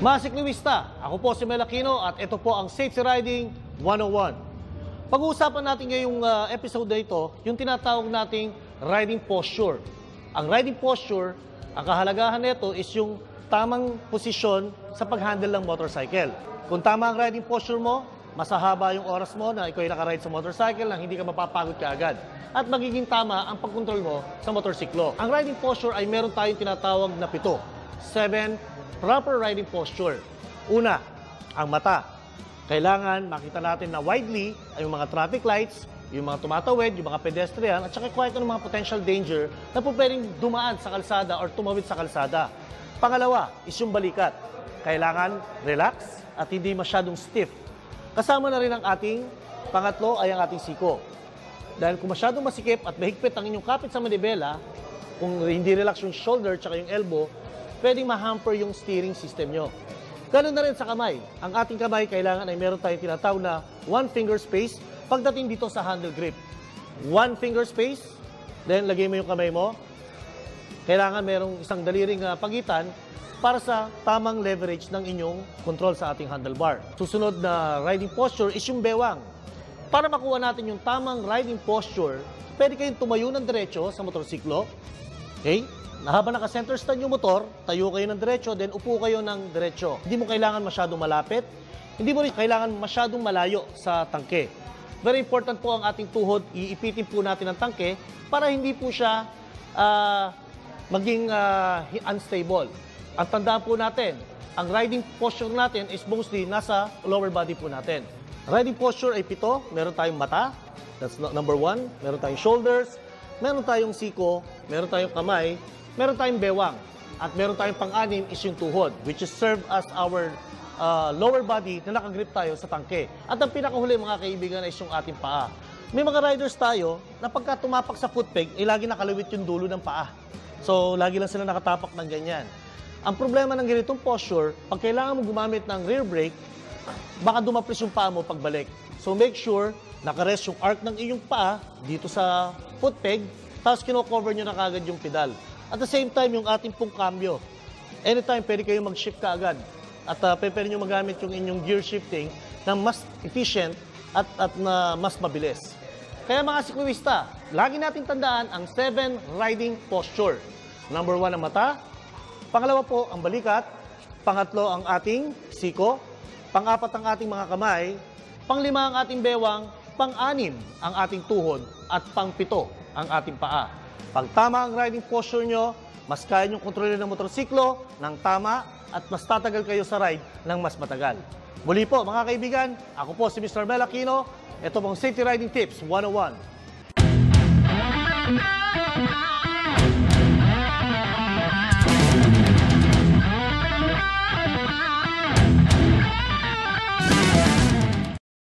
Mga siklista, ako po si Mel Aquino at ito po ang Safety Riding 101. Pag-uusapan natin ngayong episode na ito, yung tinatawag nating riding posture. Ang riding posture, ang kahalagahan nito is yung tamang posisyon sa pag-handle ng motorcycle. Kung tama ang riding posture mo, masahaba yung oras mo na ikaw ay nakaride sa motorcycle nang hindi ka mapapagod kaagad. At magiging tama ang pagkontrol mo sa motorsiklo. Ang riding posture ay meron tayong tinatawag na 7 proper riding posture. Una, ang mata. Kailangan makita natin na widely ay yung mga traffic lights, yung mga tumatawid, yung mga pedestrian, at saka kahit anong mga potential danger na po pwedeng dumaan sa kalsada or tumawid sa kalsada. Pangalawa is yung balikat. Kailangan relax at hindi masyadong stiff. Kasama na rin ang ating pangatlo ay ang ating siko. Dahil kung masyadong masikip at mahigpit ang inyong kapit sa manibela, kung hindi relax yung shoulder at yung elbow, pwedeng ma-hamper yung steering system nyo. Ganun na rin sa kamay. Ang ating kamay, kailangan ay meron tayong tinatawag na 1 finger space pagdating dito sa handle grip. 1 finger space, then lagay mo yung kamay mo. Kailangan merong isang daliring pagitan para sa tamang leverage ng inyong control sa ating handlebar. Susunod na riding posture is yung bewang. Para makuha natin yung tamang riding posture, pwede kayong tumayo ng diretso sa motorsiklo. Okay? Habang naka-center stand yung motor, tayo kayo ng diretso, then upo kayo ng diretso. Hindi mo kailangan masyadong malapit, hindi mo rin kailangan masyadong malayo sa tangke. Very important po ang ating tuhod, iipitin po natin ang tangke para hindi po siya maging unstable. Ang tandaan po natin, ang riding posture natin is mostly nasa lower body po natin. Riding posture ay 7, meron tayong mata, that's number 1, meron tayong shoulders, meron tayong siko, meron tayong kamay, meron tayong bewang, at meron tayong pang-anim is yung tuhod, which is serve as our lower body na nakagrip tayo sa tangke. At ang pinakahuli mga kaibigan is yung ating paa. May mga riders tayo na pagka tumapak sa foot peg, ay lagi nakalawit yung dulo ng paa. So, lagi lang sila nakatapak ng ganyan. Ang problema ng ganitong posture, pag kailangan mo gumamit ng rear brake, baka dumaplis yung paa mo pagbalik. So, make sure nakarest yung arc ng iyong paa dito sa foot peg, tapos kino-cover nyo na kagad yung pedal. At the same time, yung ating pong cambio. Anytime, pwede kayo mag-shift kaagad. At pwede nyo magamit yung inyong gear shifting na mas efficient at na mas mabilis. Kaya mga siklista, lagi natin tandaan ang 7 riding posture. Number 1 ang mata. Pangalawa po, ang balikat. Pangatlo, ang ating siko. Pang-4 ang ating mga kamay. Pang-5 ang ating bewang. Pang-6 ang ating tuhod. At pang-7 ang ating paa. Pag tama ang riding posture nyo, mas kaya nyong kontrolin ng motorsiklo ng tama at mas tatagal kayo sa ride ng mas matagal. Muli po mga kaibigan, ako po si Mr. Mel Aquino. Ito pong Safety Riding Tips 101.